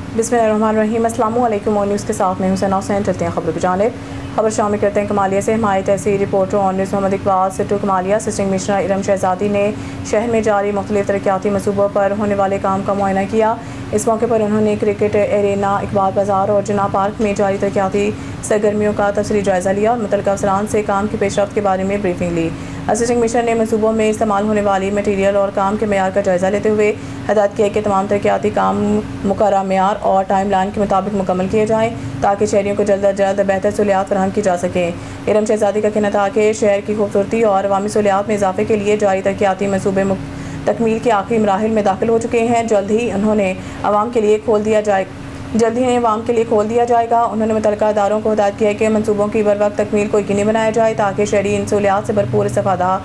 बिस्मिल्लाहिर्रहमानिर्रहीम। अस्सलामु अलैकुम। ऑन न्यूज़ के साथ मैं हुसैन हुसैन। चलते हैं खबरों की जानिब। खबर शामिल करते हैं कमालिया से। हमारी तहसील reporter on news Mohammad Iqbal Sittu Kamalia. Assistant commissioner Iram Shahzadi ने शहर में जारी मुख्तलिफ तरक्याती मनसूबों पर होने वाले काम का मुआयना किया। इस मौके पर उन्होंने क्रिकेट एरेना, इकबाल बाजार और जिन्ना पार्क में जारी तरक्याती सरगर्मियों का तफसीली जायज़ा लिया और मुतल्लिका अफसरान से काम की पेशरफ्त के बारे में ब्रीफिंग ली। असिस्टेंट कमिश्नर ने मनसूबों में इस्तेमाल होने वाली मटीरियल और काम के मेयार का जायज़ा लेते हुए हदायत किया कि तमाम तरक्याती काम मुकर्रर मेयार और टाइम लाइन के मुताबिक मुकम्मल किए जाएँ ताकि शहरियों को जल्द अज जल्द बेहतर सहूलियात फराहम की जा सकें। इरम शहजादी का कहना था कि शहर की खूबसूरती और अवामी सहूलियात में इजाफे के लिए जारी तरक्याती मनसूबे तकमील के आखिरी मराहिल में दाखिल हो चुके हैं। जल्द ही इन्हें आवाम के लिए खोल दिया जाएगा। उन्होंने मुतल्लिका इदारों को हिदायत किया कि मनसूबों की बरवक्त तकमील को यकीनी बनाया जाए ताकि शहरी इन सहूलियात से भरपूर इस्तेफादा।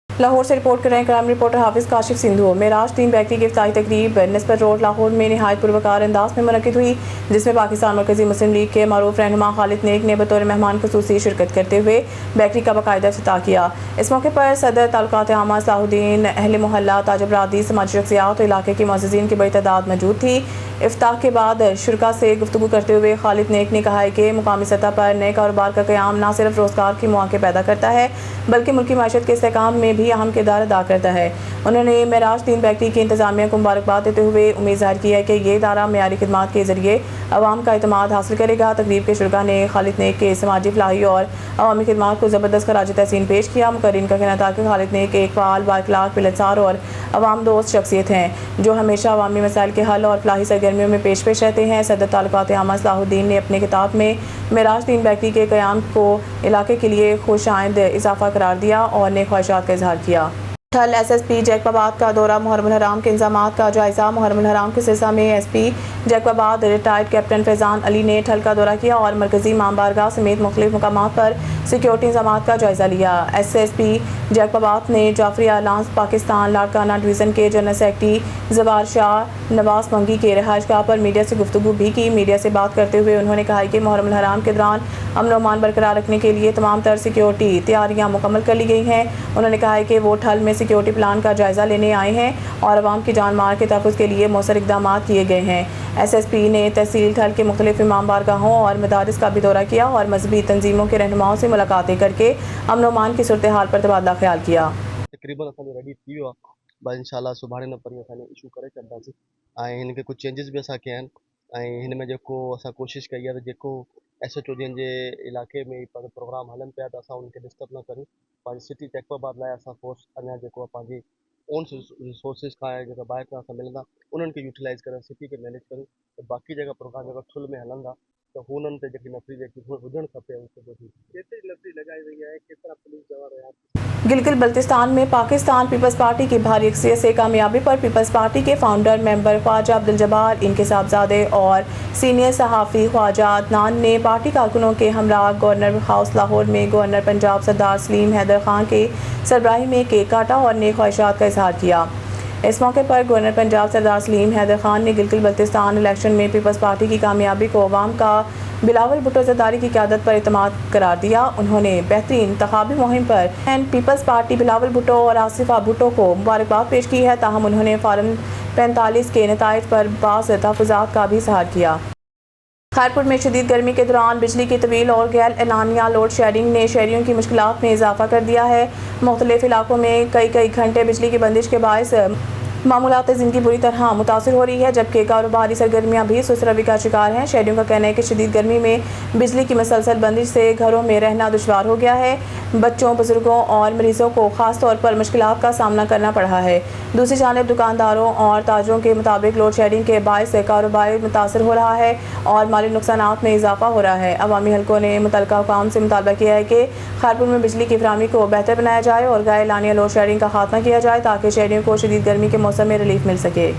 लाहौर से रिपोर्ट कर रहे हैं क्राइम रिपोर्टर हाफिज़ काशिफ सिंधु। मेराज 3 बेकरी की इफ्ताही तकरीब निस्बत रोड लाहौर में निहायत पुरवकार अंदाज में मुनक्किद हुई, जिसमें पाकिस्तान मरकज़ी मुस्लिम लीग के मारूफ रहनुमा खालिद नेक ने बतौर मेहमान खुसूसी शिरकत करते हुए बेकरी का बाकायदा इफ्तिताह किया। इस मौके पर सदर ताल्लुकात आमा सलाहुद्दीन, अहले मोहल्ला, ताज बरादरी, समाजी शख्सियात और इलाके की मुअज़्ज़िज़ीन की बड़ी तादाद मौजूद थी। इफ्ताह के बाद शुरका से गुफ्तगू करते हुए खालिद नेक ने कहा है कि मुकामी सतह पर नए कारोबार का क़याम न सिर्फ रोज़गार के मौके पैदा करता है बल्कि मुल्की माशत के इस्तेहकाम में भी अहम किरदार अदा करता है। उन्होंने मेराज 3 बेकरी की इंतजामिया को मुबारकबाद देते हुए उम्मीद ज़ाहिर की है कि ये इदारा मेयारी खिदमात के ज़रिए आवाम का एतमाद हासिल करेगा। तकरीब के शुरका ने खालिद नेक के समाजी फलाही और अवामी खिदमात को ज़बरदस्त खराज तहसीन पेश किया। मुकर्रीन का कहना था कि खालिद नेक एक फ़ाल, बाइखलाक, मिलनसार और अवाम दोस्त शख्सियत हैं जो हमेशा अवामी मसाइल के हल और फलाही सरगर्मियों में पेश रहते हैं। सदर ताल्लुकात आमा सलाहुद्दीन ने अपने किताब में मेराज 3 बेकरी के क़याम को इलाके के लिए खुशाइंद इजाफा करार दिया और नेक ख्वाहिशात का इजहार किया। ठल SSP जैकबाबाद का दौरा। मुहर्रमुल हराम के इंतजामात का जायज़ा। मुहर्रमुल हराम के सिलसिले में SP Jacobabad retired captain Faizan Ali ने ठल का दौरा किया और मरकज़ी इमाम बारगाह समेत मुख्तलिफ मकामात पर सिक्योरिटी इंतजामात का जायज़ा लिया। SSP जैकबाबाद ने जाफरी अलायंस पाकिस्तान लाड़काना डिवीज़न के जनरल सेक्रेटरी ज़वार शाह नवाज मंगी के रहायशगाह पर मीडिया से गुफ्तगू भी की। मीडिया से बात करते हुए उन्होंने कहा कि मुहर्रमुल हराम के दौरान अमन और अमान बरकरार रखने के लिए तमाम तर सिक्योरिटी तैयारियाँ मुकम्मल कर ली गई हैं। उन्होंने कहा है कि वो ठल में सिक्योरिटी प्लान का जायज़ा लेने आए हैं और आवाम की जान माल के तहफ़्फ़ुज़ के लिए मौसर इक़दामात किए गए हैं। SSP ने तहसील ठल के मुख्तलिफ इमाम बारगाहों और मदारिस का भी दौरा किया और मजहबी तंजीमों के रहनुमाओं से मुलाकातें करके अमन और अमान की सूरत हाल पर तबादला ख्याल किया। तकरीबन असांजो रेडी थी वियो आहे, बस इंशाल्लाह सुभाणे न परीं असां इशू करे छॾींदासीं ऐं हिन खे कुझु चेंजिस बि असां कया आहिनि ऐं हिन में जेको असां कोशिशि कई आहे त जेको SHO जिन जे इलाइक़े में प्रोग्राम हलनि पिया त असां उनखे डिस्टर्ब न करूं। पंहिंजी सिटी जैकबाबाद लाइ असां फोर्स अञा जेको आहे पंहिंजी ओन रिसोर्सिस खां जेका ॿाहिरि खां असां मिलंदा उन्हनि खे यूटिलाइज़ करे सिटी खे मैनेज करूं। त बाक़ी जेका प्रोग्राम जेका ठुल में हलंदा त हुननि ते जेकी नफ़री जेकी हुजणु खपे केतिरी नफ़री लॻाई वई आहे, केतिरा पुलिस जवान रहिया। गिलगित बल्तिस्तान में पाकिस्तान पीपल्स पार्टी की भारी अक्सरियत से कामयाबी पर पीपल्स पार्टी के फाउंडर मेंबर ख्वाजा अब्दुल जब्बार, इनके साहबजादे और सीनियर सहाफ़ी ख्वाजा अदनान ने पार्टी कारकुनों के हमरा गवर्नर हाउस लाहौर में गवर्नर पंजाब सरदार सलीम हैदर खान के सरबराही में केक काटा और नेक ख्वाहिशात का इजहार किया। इस मौके पर गवर्नर पंजाब सरदार सलीम हैदर खान ने गिलगित बल्तिस्तान इलेक्शन में पीपल्स पार्टी की कामयाबी को अवाम का बिलावल भुट्टो ज़रदारी की क़यादत पर इत्मीनान करार दिया। उन्होंने बेहतरीन इंतखाबी मुहिम पर पीपल्स पार्टी बिलावल भुट्टो और आसिफा भुट्टो को मुबारकबाद पेश की है। ताहम उन्होंने फार्म 45 के नताइज पर बाज़ तहफ़्फ़ुज़ात का भी इज़हार किया। खैरपुर में शदीद गर्मी के दौरान बिजली की तवील और गैर एलानिया लोड शेडिंग ने शहरियों की मुश्किलात में इजाफा कर दिया है। मुख्तलिफ इलाकों में कई घंटे बिजली की बंदिश के बायस मामूलात ज़िंदगी बुरी तरह मुतासिर हो रही है, जबकि कारोबारी सरगर्मियाँ भी सुस्त रवि का शिकार हैं। शहरियों का कहना है कि शदीद गर्मी में बिजली की मसलसल बंदिश से घरों में रहना दुश्वार हो गया है। बच्चों, बुजुर्गों और मरीजों को खास तौर पर मुश्किलात का सामना करना पड़ा है। दूसरी जानिब दुकानदारों और ताजरों के मुताबिक लोड शेडिंग के बायस कारोबार मुतासर हो रहा है और माली नुकसानात में इजाफा हो रहा है। अवामी हलकों ने मुतल्लिका हुकाम से मुतालबा किया है कि खैरपुर में बिजली की फराहमी को बेहतर बनाया जाए और गैर एलानिया लोड शेडिंग का खात्मा किया जाए ताकि शहरियों को शदीद गर्मी के मौसम में रिलीफ मिल सके।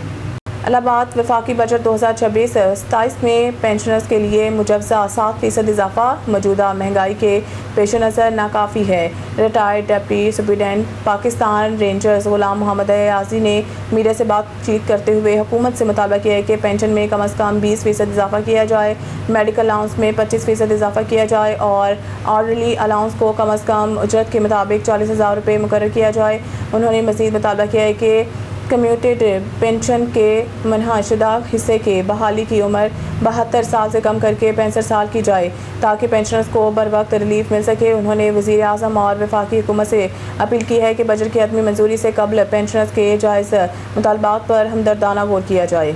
इलाहाबाद वफाकी बजट 2026-27 में पेंशनर्स के लिए मुजवज़ा 7% इजाफा मौजूदा महंगाई के पेश नज़र नाकाफ़ी है। Retired deputy superintendent Pakistan rangers Ghulam Mohammad Yaji ने मीडिया से बातचीत करते हुए हुकूमत से मुतालबा किया है कि पेंशन में कम अज़ कम 20% इजाफा किया जाए, मेडिकल अलाउंस में 25% इजाफा किया जाए और ऑर्डरली अलाउंस को कम अज़ कम उजरत के मुताबिक 40,000 रुपये मुकर्रर किया जाए। उन्होंने मज़ीद मुतालबा किया है कि کمیوٹیڈ پینشن کے منحصر شدہ حصے کے بحالی کی عمر 72 سال سے کم کر کے 65 سال کی جائے تاکہ پینشنرز کو بر وقت ریلیف مل سکے۔ انہوں نے وزیر اعظم اور وفاقی حکومت سے اپیل کی ہے کہ بجٹ کی حتمی منظوری سے قبل پینشنرز کے جائز مطالبات پر ہمدردانہ غور کیا جائے۔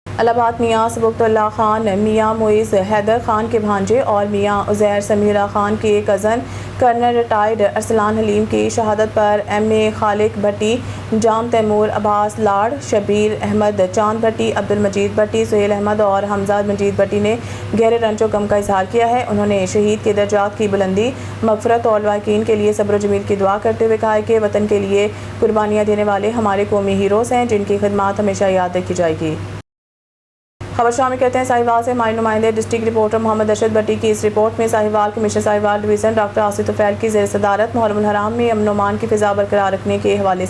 الہ آباد میاں سبکت اللہ خان میاں معیز حیدر خان کے بھانجے اور میاں عزیر سمیرہ خان کے کزن کرنل ریٹائرڈ ارسلان حلیم کی شہادت پر ایم اے خالق بھٹی، جام تیمور، عباس لاڑ، شبیر احمد، چاند بھٹی، عبدالمجید بھٹی، سہیل احمد اور حمزہ مجید بھٹی نے گہرے رنج و غم کا اظہار کیا ہے۔ انہوں نے شہید کے درجات کی بلندی، مغفرت اور لواحقین کے لیے صبر و جمیل کی دعا کرتے ہوئے کہا کہ وطن کے لیے قربانیاں دینے والے ہمارے قومی ہیروز ہیں جن کی خدمات ہمیشہ یاد رکھی جائے گی۔ خبر شامل کرتے ہیں ساہیوال سے ہمارے نمائندے ڈسٹرکٹ رپورٹر محمد ارشد بھٹی کی اس رپورٹ میں Sahiwal commissioner Sahiwal division doctor Asif Tufail کی زیر صدارت محرم الحرام میں امن و امان کی فضا برقرار رکھنے کے حوالے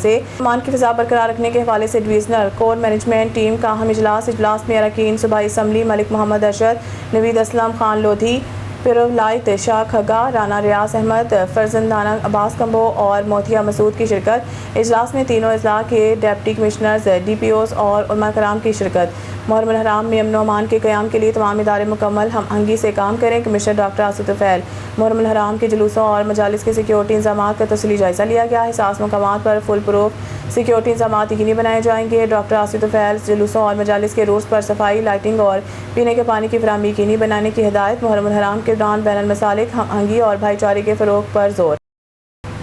سے ڈویژنل کور مینجمنٹ ٹیم کا اہم اجلاس میں اراکین صوبائی اسمبلی ملک محمد ارشد، نوید اسلم، خان لودھی، پیرولائت شاہ کھگا، رانا ریاض احمد، فرزندانہ عباس کمبو اور موتھیہ مسعود کی شرکت۔ اجلاس میں تینوں اضلاع کے deputy commissioners, D P Os اور علماء کرام کی شرکت۔ محرم الحرام میں امن و امان کے قیام کے لیے تمام ادارے مکمل ہم آہنگی سے کام کریں۔ کمشنر ڈاکٹر آصف طفیل۔ محرم الحرام کے جلوسوں اور مجالس کے سیکیورٹی انتظامات کا تفصیلی جائزہ لیا گیا۔ حساس مقامات پر فل پروف سیکیورٹی انتظامات یقینی بنائے جائیں گے۔ ڈاکٹر آصف طفیل۔ جلوسوں اور مجالس کے روٹس پر صفائی، لائٹنگ اور پینے کے پانی کی فراہمی یقینی بنانے کی ہدایت۔ محرم الحرام کے دوران بین المسالک ہم آہنگی اور بھائی چارے کے فروغ پر زور۔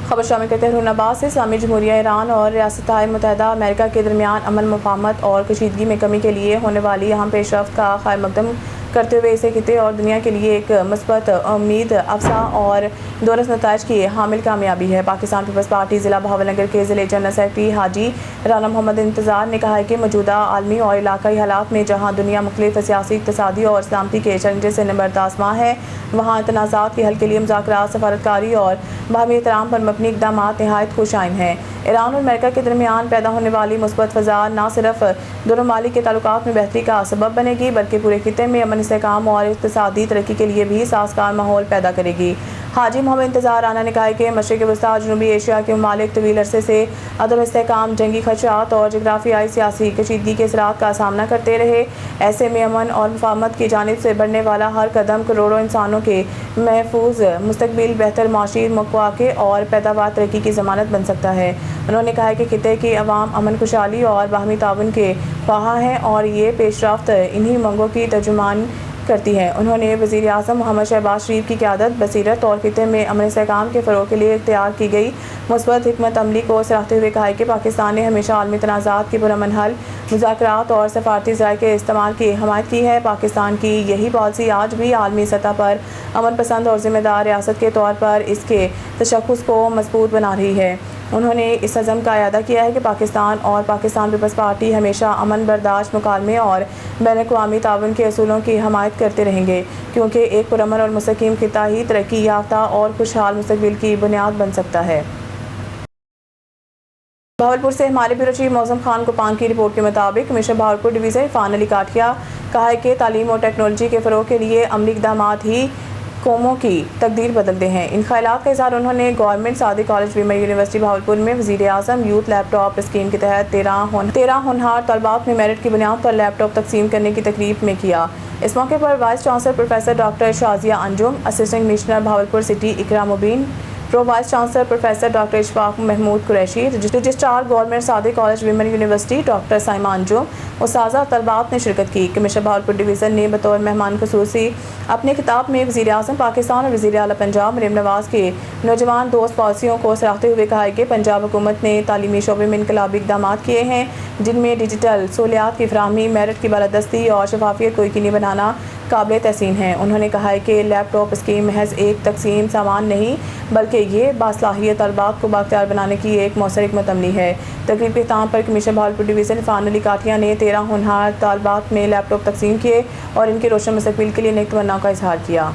خبر شامل کرتے ہیں ہرون آباد سے اسلامی جمہوریہ ایران اور ریاستہائے متحدہ امریکہ کے درمیان امن، مفاہمت اور کشیدگی میں کمی کے لیے ہونے والی اہم پیش رفت کا خیر مقدم کرتے ہوئے اسے خطے اور دنیا کے لیے ایک مثبت، امید افزا اور دورس نتائج کی حامل کامیابی ہے۔ پاکستان پیپلز پارٹی ضلع بہاول نگر کے ضلع جنرل سیکرٹری حاجی رانا محمد انتظار نے کہا ہے کہ موجودہ عالمی اور علاقائی حالات میں جہاں دنیا مختلف سیاسی، اقتصادی اور سلامتی کے چیلنجز سے نمبردار آزما ہے، وہاں تنازعات کے حل کے لیے مذاکرات، سفارتکاری اور باہمی احترام پر مبنی اقدامات نہایت خوش آئند ہیں۔ ایران اور امریکہ کے درمیان پیدا ہونے والی مثبت فضا نہ صرف دونوں ممالک کے تعلقات میں بہتری کا سبب بنے گی بلکہ پورے خطے میں امن، استحکام اور اقتصادی ترقی کے لیے بھی سازگار ماحول پیدا کرے گی۔ حاجی محمد انتظار رانا نے کہا کہ مشرق وسطیٰ اور جنوبی ایشیا کے ممالک طویل عرصے سے عدم استحکام، جنگی خدشات اور جغرافیائی سیاسی کشیدگی کے اثرات کا سامنا کرتے رہے۔ ایسے میں امن اور مفاہمت کی جانب سے بڑھنے والا ہر قدم کروڑوں انسانوں کے محفوظ مستقبل، بہتر معاشی مواقع اور پیداوار ترقی کی ضمانت بن سکتا ہے۔ انہوں نے کہا کہ خطے کی عوام امن، خوشحالی اور باہمی تعاون کے خواہاں ہیں اور یہ پیش رفت انہی منگوں کی ترجمان کرتی ہے۔ انہوں نے وزیر اعظم محمد شہباز شریف کی قیادت، بصیرت اور خطے میں امن استحکام کے فروغ کے لیے اختیار کی گئی مثبت حکمت عملی کو سراہتے ہوئے کہا کہ پاکستان نے ہمیشہ عالمی تنازعات کی پرامن حل، مذاکرات اور سفارتی ذرائع کے استعمال کی حمایت کی ہے۔ پاکستان کی یہی پالیسی آج بھی عالمی سطح پر امن پسند اور ذمہ دار ریاست کے طور پر اس کے تشخص کو مضبوط بنا رہی ہے۔ انہوں نے اس عزم کا اعادہ کیا ہے کہ پاکستان اور پاکستان پیپلز پارٹی ہمیشہ امن، برداشت، مکالمے اور بین الاقوامی تعاون کے اصولوں کی حمایت کرتے رہیں گے، کیونکہ ایک پرامن اور مستحکم خطہ ہی ترقی یافتہ اور خوشحال مستقبل کی بنیاد بن سکتا ہے۔ بہاولپور سے ہمارے بیورو چیف موزم خان کوپان کی رپورٹ کے مطابق کمشنر بہاولپور ڈویژن عرفان علی کاٹھیا کہا ہے کہ تعلیم اور ٹیکنالوجی کے فروغ کے لیے عملی اقدامات ہی قوموں کی تقدیر بدلتے ہیں۔ ان خیالات کا اظہار انہوں نے government Sadiq college women university Bahawalpur میں وزیر اعظم یوتھ لیپ ٹاپ اسکیم کے تحت 13 ہونہار طالبات میں میرٹ کی بنیاد پر لیپ ٹاپ تقسیم کرنے کی تقریب میں کیا۔ اس موقع پر vice chancellor professor doctor Shazia Anjum, assistant commissioner Bahawalpur city Ikram Mubeen, pro vice chancellor professor doctor Ishfaq Mahmood Qureshi, registrar government Sadiq college women university doctor Saima Anjum, اساتذہ طلبات نے شرکت کی۔ کمشنر بہاولپور ڈویژن نے بطور مہمان خصوصی اپنے خطاب میں وزیر اعظم پاکستان اور وزیر اعلیٰ پنجاب مریم نواز کے نوجوان دوست پالیسیوں کو سراہتے ہوئے کہا کہ پنجاب حکومت نے تعلیمی شعبے میں انقلابی اقدامات کیے ہیں جن میں ڈیجیٹل سہولیات کی فراہمی، میرٹ کی بالادستی اور شفافیت کو یقینی بنانا قابل تحسین ہے۔ انہوں نے کہا کہ لیپ ٹاپ اسکیم محض ایک تقسیم سامان نہیں بلکہ یہ باصلاحیت طالبات کو بااختیار بنانے کی ایک مؤثر حکمت عملی ہے۔ تقریب کے اختتام پر کمشنر بہاولپور ڈویژن عرفان علی کاٹھیا نے 13 ہونہار طالبات میں لیپ ٹاپ تقسیم کیے اور ان کے روشن مستقبل کے لیے نیک تمناؤں کا اظہار کیا۔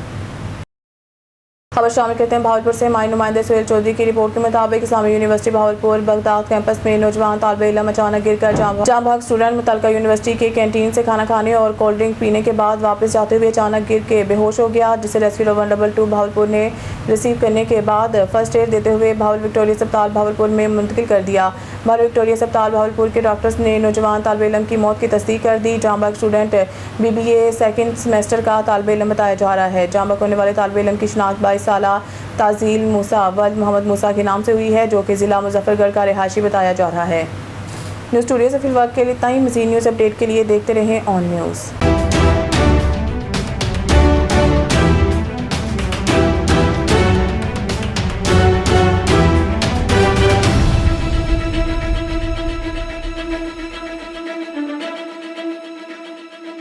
खबर शामिल करते हैं भावलपुर से। हमारे नुमाइंदे सुहेल चौधरी की रिपोर्ट के मुताबिक इस्लामी यूनिवर्सिटी भावलपुर बगदाद कैंपस में नौजवान तालिब इल्म अचानक गिरकर जाम भाग स्टूडेंट मुतलका यूनिवर्सिटी के कैंटीन से खाना खाने और कोल्ड ड्रिंक पीने के बाद वापस जाते हुए अचानक गिर के बेहोश हो गया, जिसे रेस्क्यू 122 भावलपुर ने रिसीव करने के बाद फर्स्ट एड देते हुए भावल विक्टोरिया अस्पताल भावलपुर में मुंतकिल कर दिया। भावल विक्टोरिया अस्पताल भावलपुर के डॉक्टर्स ने नौजवान तालिब इल्म की मौत की तस्दीक कर दी। Jambagh student BBA second semester का तालिब इल्म बताया जा रहा है। जामबाग होने वाले तालिब इल्म की शिनाख्त 22 साला ताजील मूसा वल्द मोहम्मद मूसा के नाम से हुई है, जो कि ज़िला मुजफ्फरगढ़ का रिहायशी बताया जा रहा है। न्यूज़ स्टूडियो से फिल वक्त के लिए इतना ही। मज़ीद न्यूज़ अपडेट के लिए देखते रहें ऑन न्यूज़।